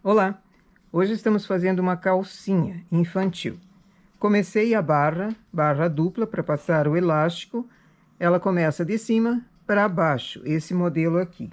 Olá! Hoje estamos fazendo uma calcinha infantil. Comecei a barra dupla para passar o elástico. Ela começa de cima para baixo, esse modelo aqui.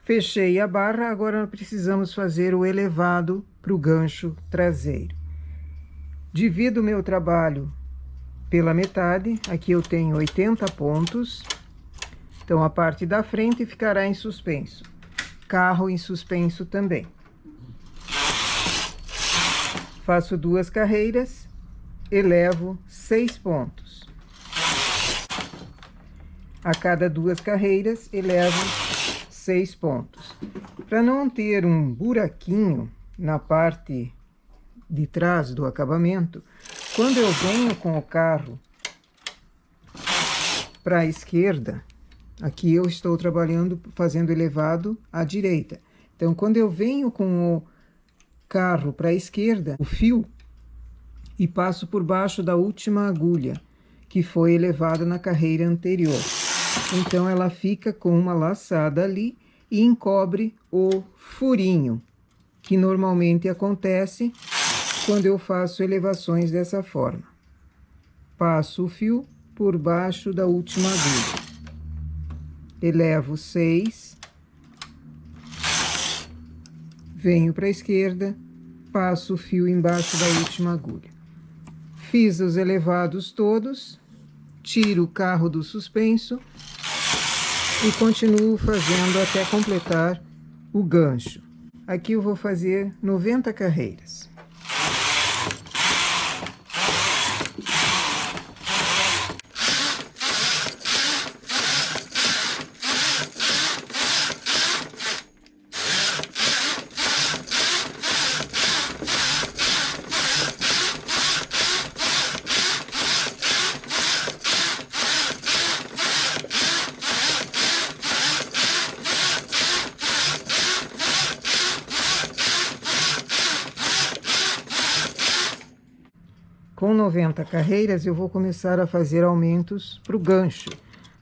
Fechei a barra, agora precisamos fazer o elevado para o gancho traseiro. Divido o meu trabalho pela metade, aqui eu tenho 80 pontos. Então a parte da frente ficará em suspenso. Carro em suspenso também. Faço 2 carreiras, elevo 6 pontos. A cada 2 carreiras, elevo 6 pontos. Para não ter um buraquinho na parte de trás do acabamento, quando eu venho com o carro para a esquerda, aqui eu estou trabalhando, fazendo elevado à direita. Então, quando eu venho com o carro para a esquerda, o fio, e passo por baixo da última agulha, que foi elevada na carreira anterior. Então, ela fica com uma laçada ali e encobre o furinho, que normalmente acontece quando eu faço elevações dessa forma. Passo o fio por baixo da última agulha. Elevo 6, venho para a esquerda, passo o fio embaixo da última agulha. Fiz os elevados todos, tiro o carro do suspenso e continuo fazendo até completar o gancho. Aqui eu vou fazer 90 carreiras. Com 90 carreiras, eu vou começar a fazer aumentos para o gancho.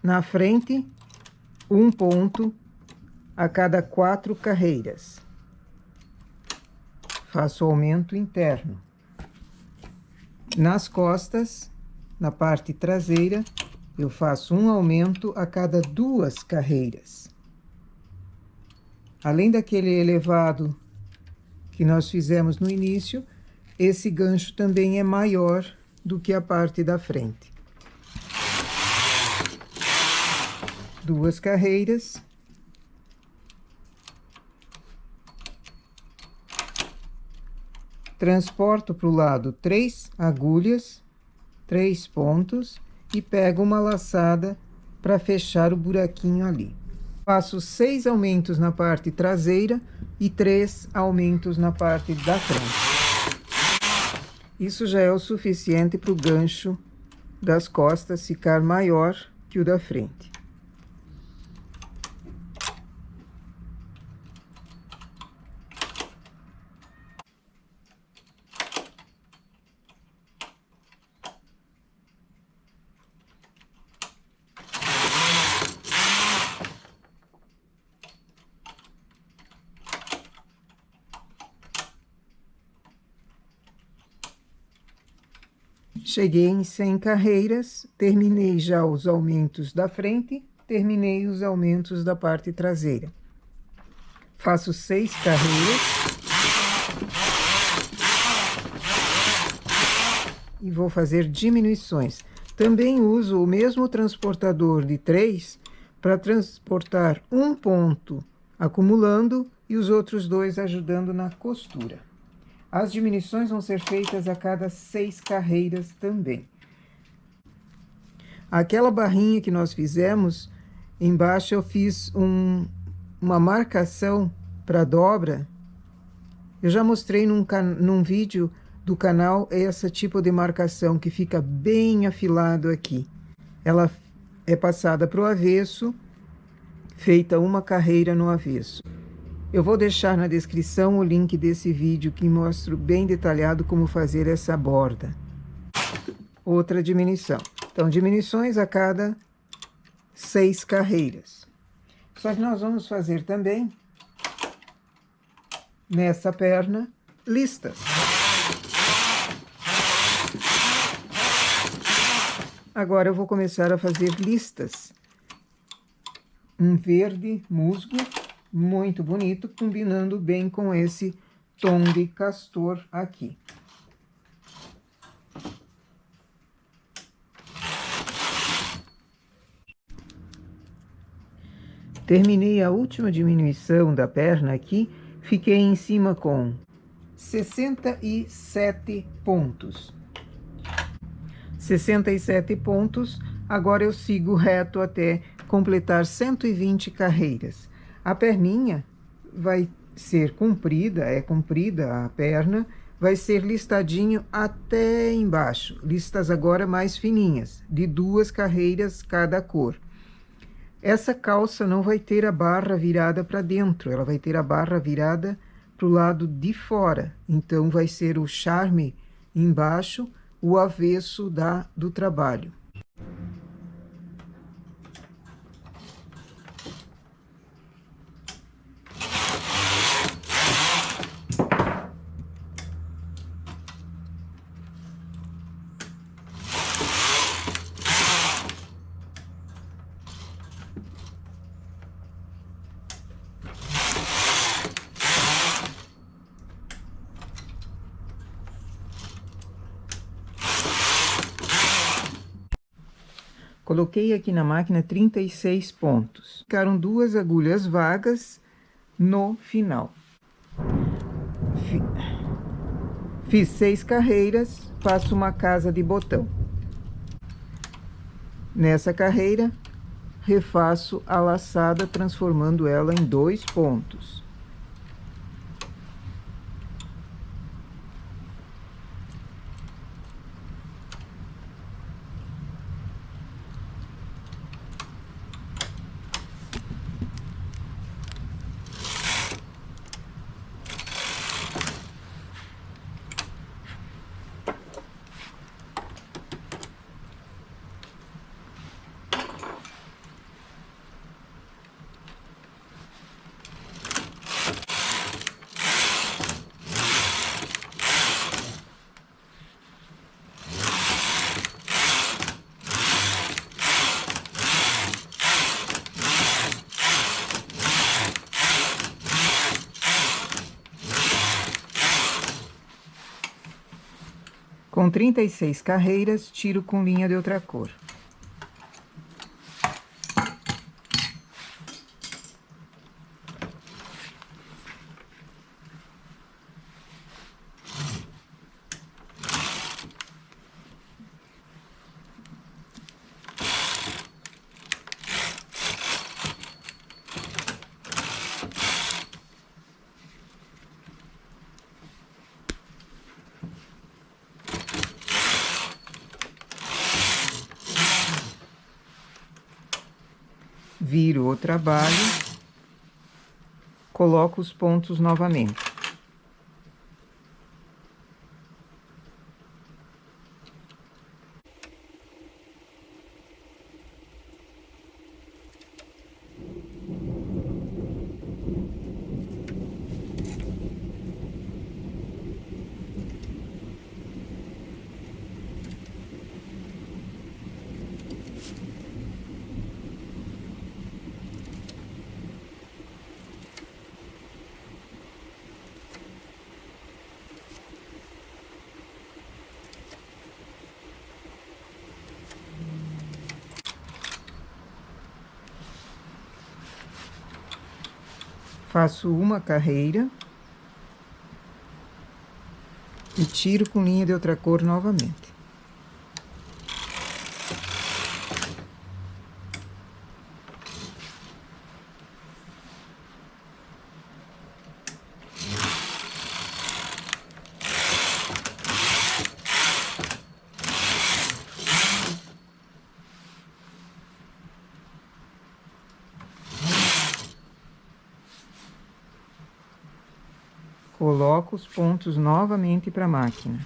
Na frente, 1 ponto a cada 4 carreiras. Faço aumento interno. Nas costas, na parte traseira, eu faço um aumento a cada 2 carreiras. Além daquele elevado que nós fizemos no início, esse gancho também é maior do que a parte da frente. 2 carreiras. Transporto para o lado 3 agulhas, 3 pontos e pego uma laçada para fechar o buraquinho ali. Faço 6 aumentos na parte traseira e 3 aumentos na parte da frente. Isso já é o suficiente para o gancho das costas ficar maior que o da frente. Cheguei em 100 carreiras, terminei já os aumentos da frente, terminei os aumentos da parte traseira. Faço 6 carreiras. E vou fazer diminuições. Também uso o mesmo transportador de 3 para transportar um ponto acumulando e os outros 2 ajudando na costura. As diminuições vão ser feitas a cada 6 carreiras também. Aquela barrinha que nós fizemos, embaixo eu fiz uma marcação para dobra. Eu já mostrei num vídeo do canal esse tipo de marcação que fica bem afilado aqui. Ela é passada para o avesso, feita uma carreira no avesso. Eu vou deixar na descrição o link desse vídeo que mostra bem detalhado como fazer essa borda. Outra diminuição. Então, diminuições a cada 6 carreiras. Só que nós vamos fazer também nessa perna listas. Agora eu vou começar a fazer listas. Um verde musgo, muito bonito, combinando bem com esse tom de castor aqui. Terminei a última diminuição da perna aqui, fiquei em cima com 67 pontos. 67 pontos, agora eu sigo reto até completar 120 carreiras. A perninha vai ser comprida, é comprida a perna, vai ser listadinho até embaixo. Listas agora mais fininhas, de 2 carreiras cada cor. Essa calça não vai ter a barra virada para dentro, ela vai ter a barra virada para o lado de fora. Então, vai ser o charme embaixo, o avesso do trabalho. Coloquei aqui na máquina 36 pontos. Ficaram 2 agulhas vagas no final. Fiz 6 carreiras, faço uma casa de botão. Nessa carreira, refaço a laçada, transformando ela em 2 pontos. Com 36 carreiras, tiro com linha de outra cor. Viro o trabalho, coloco os pontos novamente. Faço uma carreira e tiro com linha de outra cor novamente. Coloco os pontos novamente para a máquina.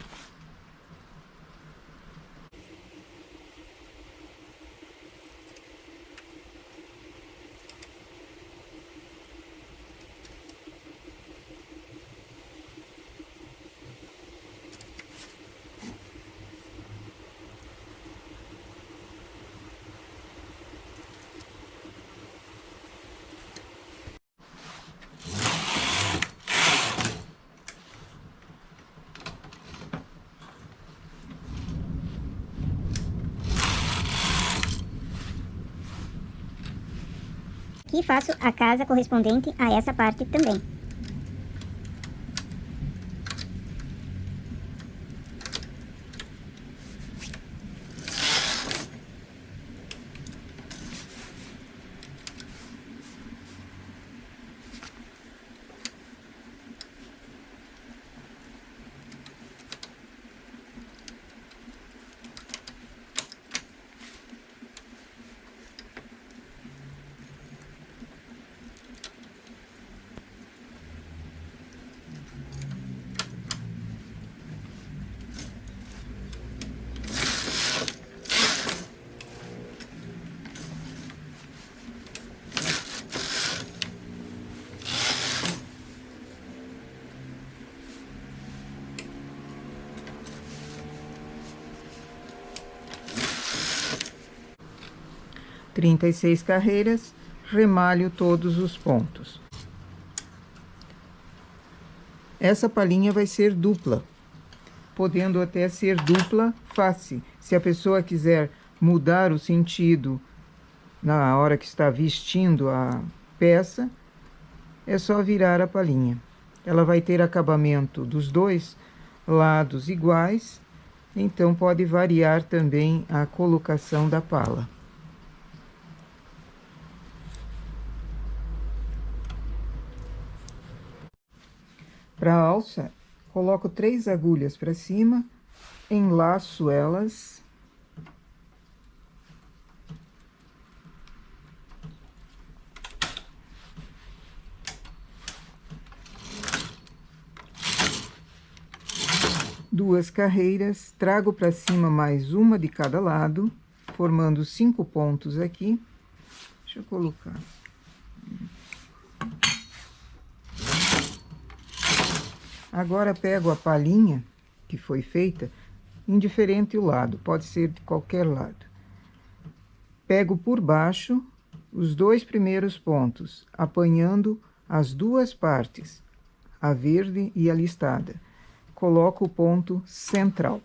aqui faço a casa correspondente a essa parte também. Trinta e 36 carreiras, remalho todos os pontos. Essa palhinha vai ser dupla, podendo até ser dupla face. Se a pessoa quiser mudar o sentido na hora que está vestindo a peça, é só virar a palhinha. Ela vai ter acabamento dos dois lados iguais, então pode variar também a colocação da pala. Para a alça, coloco 3 agulhas para cima, enlaço elas. Duas carreiras, trago para cima mais uma de cada lado, formando 5 pontos aqui. Deixa eu colocar. Agora pego a palhinha que foi feita, indiferente o lado, pode ser de qualquer lado. Pego por baixo os 2 primeiros pontos, apanhando as duas partes, a verde e a listada. Coloco o ponto central.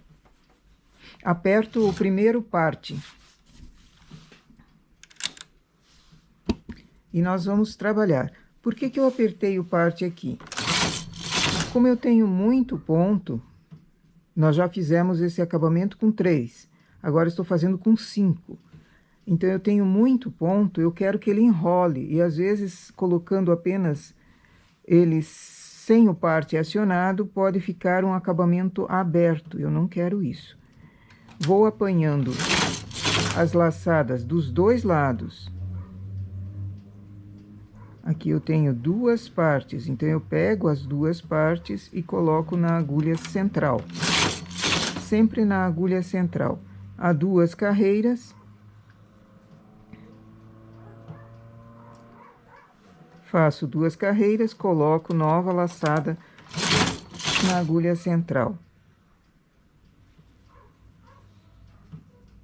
Aperto o primeiro parte. E nós vamos trabalhar. Por que que eu apertei o parte aqui? Como eu tenho muito ponto, nós já fizemos esse acabamento com 3. Agora estou fazendo com 5. Então, eu tenho muito ponto, eu quero que ele enrole. E, às vezes, colocando apenas ele sem o parte acionado, pode ficar um acabamento aberto. Eu não quero isso. Vou apanhando as laçadas dos dois lados. Aqui eu tenho 2 partes, então eu pego as 2 partes e coloco na agulha central. Sempre na agulha central. Há 2 carreiras. Faço 2 carreiras, coloco nova laçada na agulha central.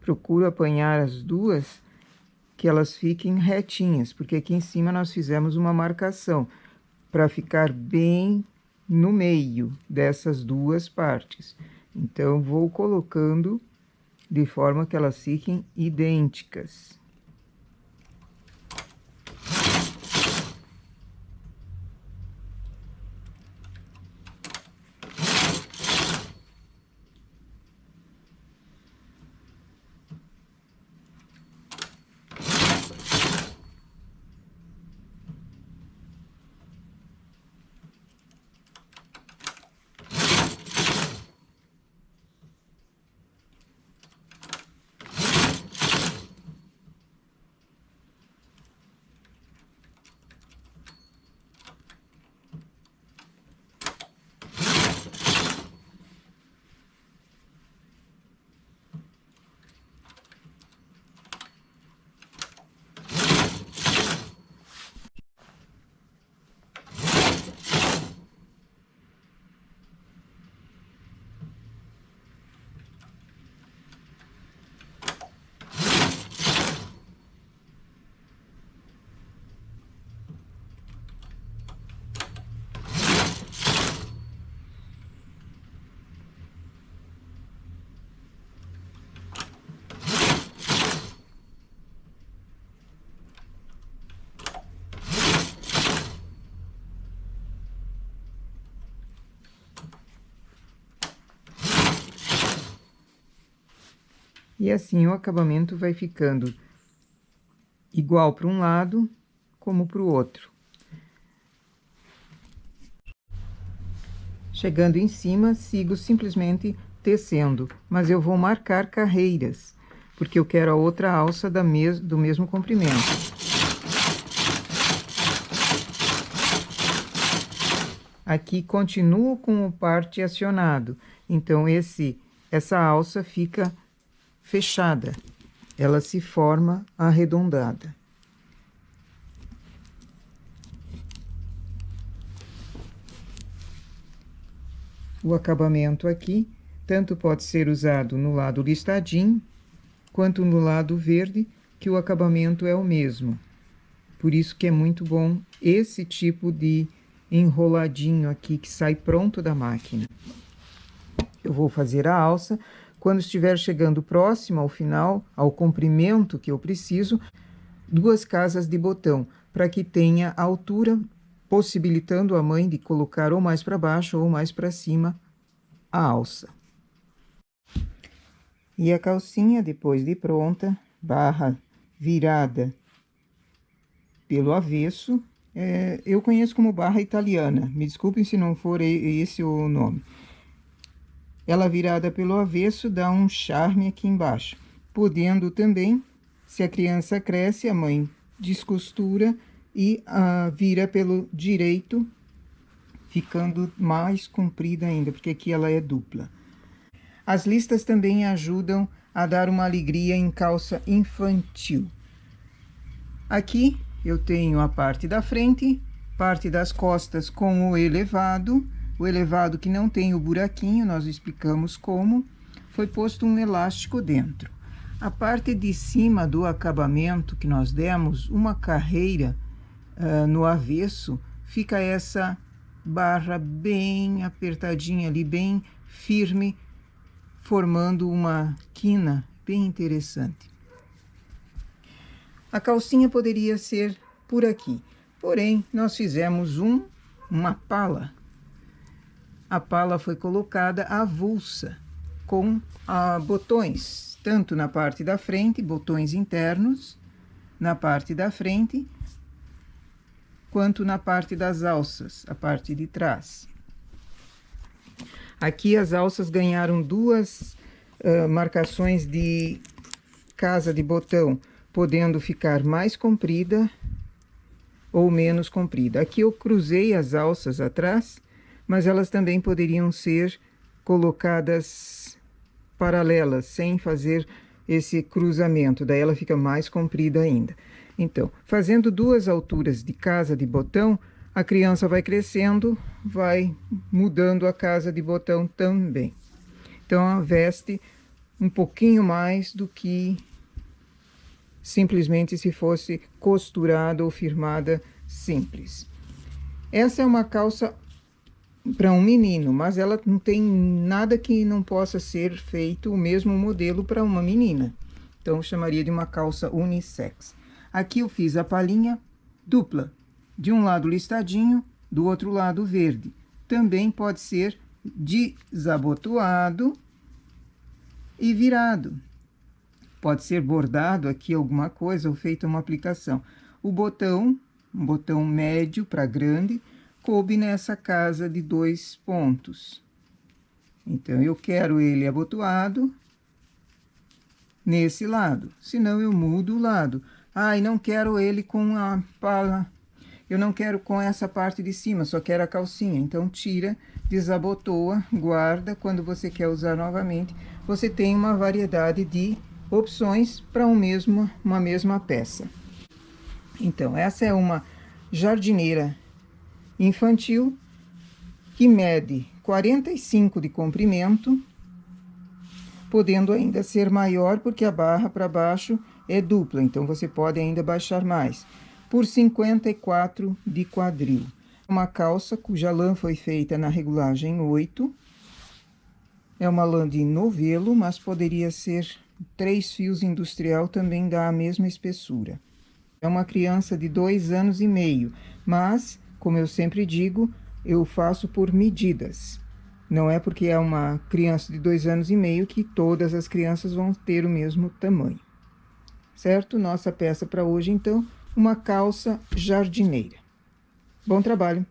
Procuro apanhar as duas, que elas fiquem retinhas, porque aqui em cima nós fizemos uma marcação para ficar bem no meio dessas 2 partes. Então, vou colocando de forma que elas fiquem idênticas. E assim o acabamento vai ficando igual para um lado como para o outro. Chegando em cima, sigo simplesmente tecendo, mas eu vou marcar carreiras, porque eu quero a outra alça do mesmo comprimento. Aqui continuo com o parte acionado, então essa alça fica fechada, ela se forma arredondada. O acabamento aqui, tanto pode ser usado no lado listadinho, quanto no lado verde, que o acabamento é o mesmo. Por isso que é muito bom esse tipo de enroladinho aqui, que sai pronto da máquina. Eu vou fazer a alça. Quando estiver chegando próximo ao final, ao comprimento que eu preciso, 2 casas de botão, para que tenha altura, possibilitando a mãe de colocar ou mais para baixo ou mais para cima a alça. E a calcinha, depois de pronta, barra virada pelo avesso, eu conheço como barra italiana, me desculpem se não for esse o nome. Ela virada pelo avesso dá um charme aqui embaixo, podendo também, se a criança cresce, a mãe descostura e vira pelo direito, ficando mais comprida ainda, porque aqui ela é dupla. As listas também ajudam a dar uma alegria em calça infantil. Aqui eu tenho a parte da frente, parte das costas com o elevado que não tem o buraquinho, nós explicamos como, foi posto um elástico dentro. A parte de cima do acabamento que nós demos, uma carreira no avesso, fica essa barra bem apertadinha ali, bem firme, formando uma quina bem interessante. A calcinha poderia ser por aqui, porém, nós fizemos uma pala. A pala foi colocada avulsa, com botões, tanto na parte da frente, botões internos, na parte da frente, quanto na parte das alças, a parte de trás. Aqui as alças ganharam 2 marcações de casa de botão, podendo ficar mais comprida ou menos comprida. Aqui eu cruzei as alças atrás, mas elas também poderiam ser colocadas paralelas, sem fazer esse cruzamento, daí ela fica mais comprida ainda. Então, fazendo 2 alturas de casa de botão, a criança vai crescendo, vai mudando a casa de botão também. Então, ela veste um pouquinho mais do que simplesmente se fosse costurada ou firmada simples. Essa é uma calça para um menino, mas ela não tem nada que não possa ser feito o mesmo modelo para uma menina. Então, eu chamaria de uma calça unissex. Aqui eu fiz a palhinha dupla, de um lado listadinho, do outro lado verde. Também pode ser desabotoado e virado. Pode ser bordado aqui alguma coisa ou feita uma aplicação. O botão, um botão médio para grande, coube nessa casa de 2 pontos. Então, eu quero ele abotoado nesse lado, senão eu mudo o lado. E não quero ele com a pala, eu não quero com essa parte de cima, só quero a calcinha. Então, tira, desabotoa, guarda. Quando você quer usar novamente, você tem uma variedade de opções para uma mesma peça. Então, essa é uma jardineira infantil que mede 45 de comprimento, podendo ainda ser maior, porque a barra para baixo é dupla, então você pode ainda baixar mais, por 54 de quadril. Uma calça cuja lã foi feita na regulagem 8, é uma lã de novelo, mas poderia ser 3 fios industrial, também dá a mesma espessura. É uma criança de 2 anos e meio, mas, como eu sempre digo, eu faço por medidas. Não é porque é uma criança de 2 anos e meio que todas as crianças vão ter o mesmo tamanho. Certo? Nossa peça para hoje, então, uma calça jardineira. Bom trabalho!